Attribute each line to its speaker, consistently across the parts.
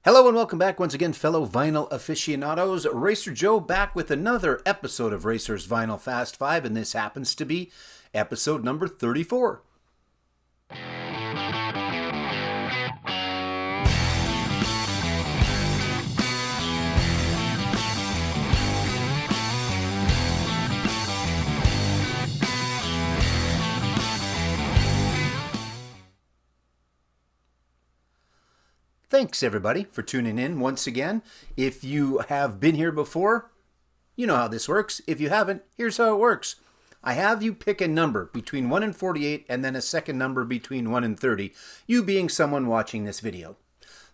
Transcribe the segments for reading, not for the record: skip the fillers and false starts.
Speaker 1: Hello and welcome back once again, fellow vinyl aficionados. Racer Joe back with another episode of Racer's Vinyl Fast 5, and this happens to be episode number 34. Thanks, everybody, for tuning in once again. If you have been here before, you know how this works. If you haven't, here's how it works. I have you pick a number between 1 and 48 and then a second number between 1 and 30, you being someone watching this video.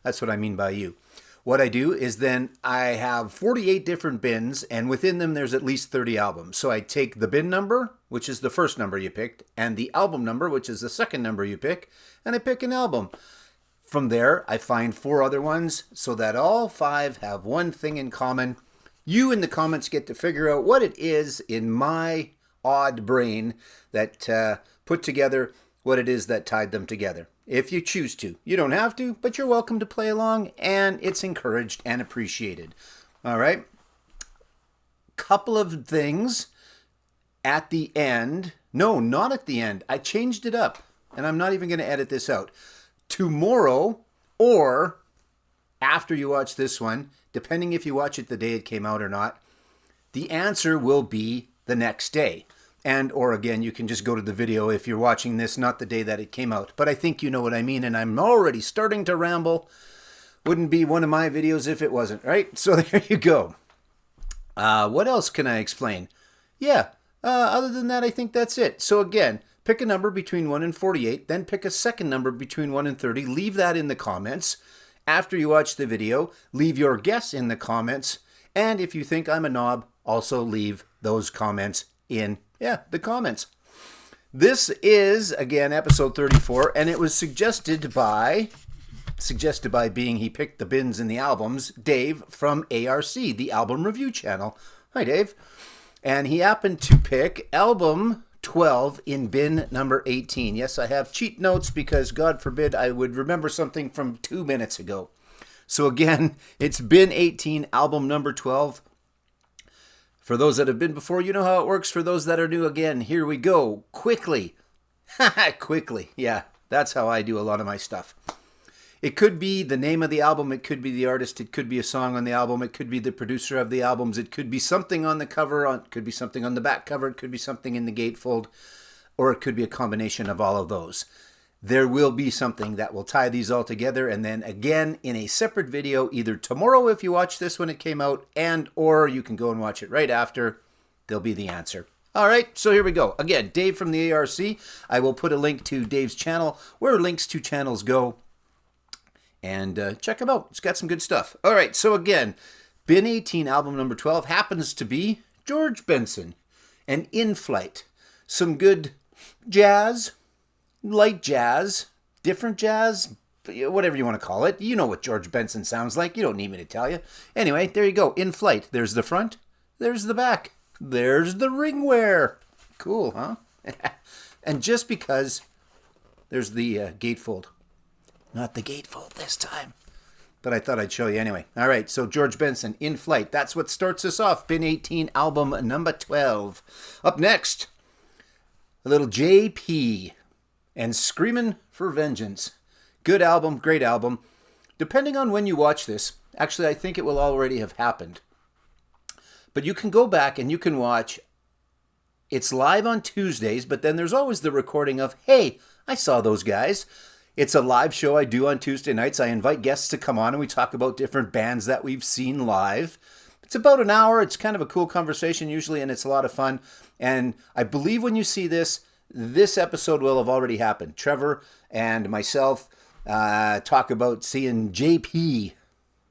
Speaker 1: That's what I mean by you. What I do is then I have 48 different bins, and within them there's at least 30 albums. So I take the bin number, which is the first number you picked, and the album number, which is the second number you pick, and I pick an album. From there, I find 4 other ones so that all 5 have one thing in common. You in the comments get to figure out what it is in my odd brain that put together what it is that tied them together. If you choose to. You don't have to, but you're welcome to play along, and it's encouraged and appreciated. All right? Couple of things at the end. No, not at the end. I changed it up, and I'm not even going to edit this out. Tomorrow, or after you watch this one, depending if you watch it the day it came out or not, the answer will be the next day. And, or again, you can just go to the video if you're watching this, not the day that it came out. But I think you know what I mean, and I'm already starting to ramble. Wouldn't be one of my videos if it wasn't, right? So there you go. What else can I explain? Yeah, other than that, I think that's it. So again, pick a number between 1 and 48, then pick a second number between 1 and 30. Leave that in the comments. After you watch the video, leave your guess in the comments. And if you think I'm a knob, also leave those comments in, the comments. This is, again, episode 34, and it was suggested by being he picked the bins and the albums, Dave from ARC, the album review channel. Hi, Dave. And he happened to pick album 12 in bin number 18. Yes, I have cheat notes because, God forbid, I would remember something from 2 minutes ago. So again, it's bin 18, album number 12. For those that have been before, you know how it works. For those that are new, again, here we go. Quickly. Quickly. Yeah, that's how I do a lot of my stuff. It could be the name of the album. It could be the artist. It could be a song on the album. It could be the producer of the albums. It could be something on the cover. It could be something on the back cover. It could be something in the gatefold. Or it could be a combination of all of those. There will be something that will tie these all together. And then again, in a separate video, either tomorrow if you watch this when it came out, or you can go and watch it right after, there'll be the answer. All right, so here we go. Again, Dave from the ARC. I will put a link to Dave's channel, where links to channels go. And check him out. It's got some good stuff. All right, so again, bin 18, album number 12, happens to be George Benson and In Flight. Some good jazz, light jazz, different jazz, whatever you want to call it. You know what George Benson sounds like. You don't need me to tell you. Anyway, there you go. In Flight. There's the front. There's the back. There's the ring wear. Cool, huh? And just because there's the gatefold. Not the gatefold this time. But I thought I'd show you anyway. All right, so George Benson, In Flight. That's what starts us off. Bin 18, album number 12. Up next, a little JP and Screamin' for Vengeance. Good album, great album. Depending on when you watch this, actually I think it will already have happened. But you can go back and you can watch. It's live on Tuesdays, but then there's always the recording of, hey, I saw those guys. It's a live show I do on Tuesday nights. I invite guests to come on and we talk about different bands that we've seen live. It's about an hour. It's kind of a cool conversation usually, and it's a lot of fun. And I believe when you see this episode will have already happened. Trevor and myself talk about seeing JP.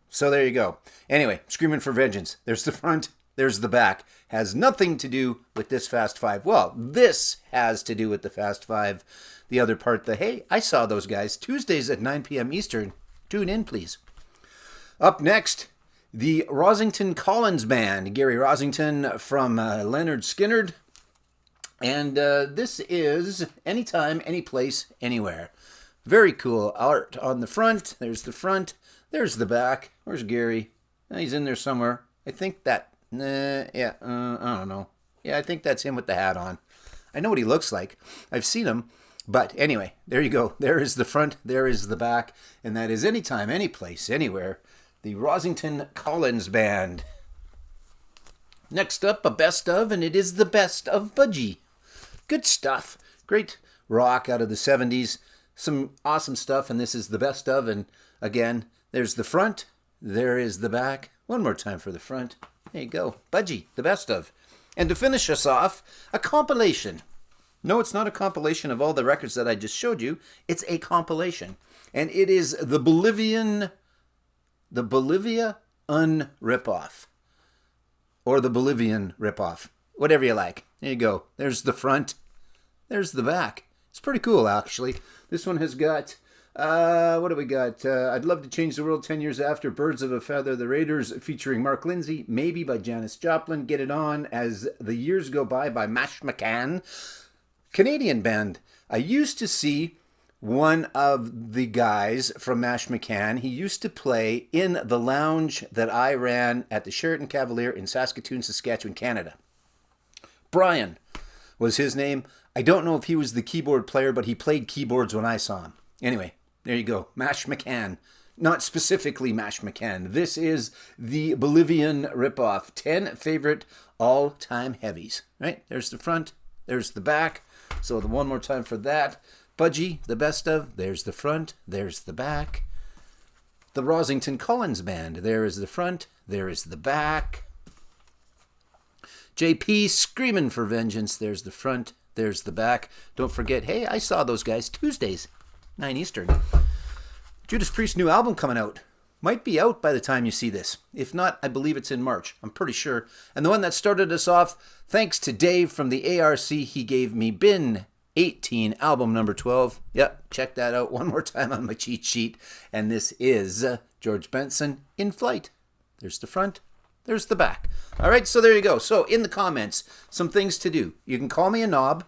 Speaker 1: So there you go. Anyway, Screamin' for Vengeance. There's the front. There's the back. Has nothing to do with this Fast Five. Well, this has to do with the Fast Five. The other part, hey, I saw those guys. Tuesdays at 9 p.m. Eastern. Tune in, please. Up next, the Rosington Collins Band. Gary Rosington from Leonard Skinner. And this is Anytime, Anyplace, Anywhere. Very cool art on the front. There's the front. There's the back. Where's Gary? He's in there somewhere. I think that, I don't know. Yeah, I think that's him with the hat on. I know what he looks like. I've seen him. But anyway, there you go. There is the front. There is the back. And that is anytime, any place, anywhere. The Rossington Collins Band. Next up, a best of, and it is the best of Budgie. Good stuff. Great rock out of the 70s. Some awesome stuff, and this is the best of. And again, there's the front. There is the back. One more time for the front. There you go. Budgie, the best of. And to finish us off, a compilation. No, it's not a compilation of all the records that I just showed you. It's a compilation. And it is the Bolivia Ripoff. Or the Bolivian Ripoff. Whatever you like. There you go. There's the front. There's the back. It's pretty cool, actually. This one has got, what do we got? I'd Love to Change the World 10 Years After, Birds of a Feather, The Raiders, featuring Mark Lindsay, Maybe by Janis Joplin, Get It On, As the Years Go By Mash McCann. Canadian band. I used to see one of the guys from Mash McCann. He used to play in the lounge that I ran at the Sheraton Cavalier in Saskatoon, Saskatchewan, Canada. Brian was his name. I don't know if he was the keyboard player, but he played keyboards when I saw him. Anyway, there you go. Mash McCann. Not specifically Mash McCann. This is the Bolivian ripoff. 10 favorite all-time heavies. Right? There's the front. There's the back. So one more time for that. Budgie, the best of. There's the front. There's the back. The Rossington Collins Band. There is the front. There is the back. JP, Screaming for Vengeance. There's the front. There's the back. Don't forget, hey, I saw those guys Tuesdays, 9 Eastern. Judas Priest's new album coming out. Might be out by the time you see this. If not, I believe it's in March. I'm pretty sure. And the one that started us off, thanks to Dave from the ARC, he gave me Bin 18, album number 12. Yep, check that out one more time on my cheat sheet. And this is George Benson, In Flight. There's the front. There's the back. All right, so there you go. So in the comments, some things to do. You can call me a knob.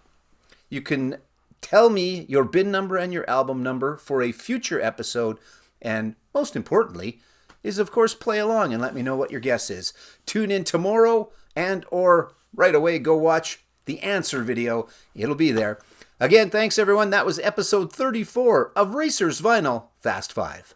Speaker 1: You can tell me your bin number and your album number for a future episode. And most importantly is, of course, play along and let me know what your guess is. Tune in tomorrow and or right away go watch the answer video. It'll be there. Again, thanks, everyone. That was episode 34 of Racers Vinyl Fast 5.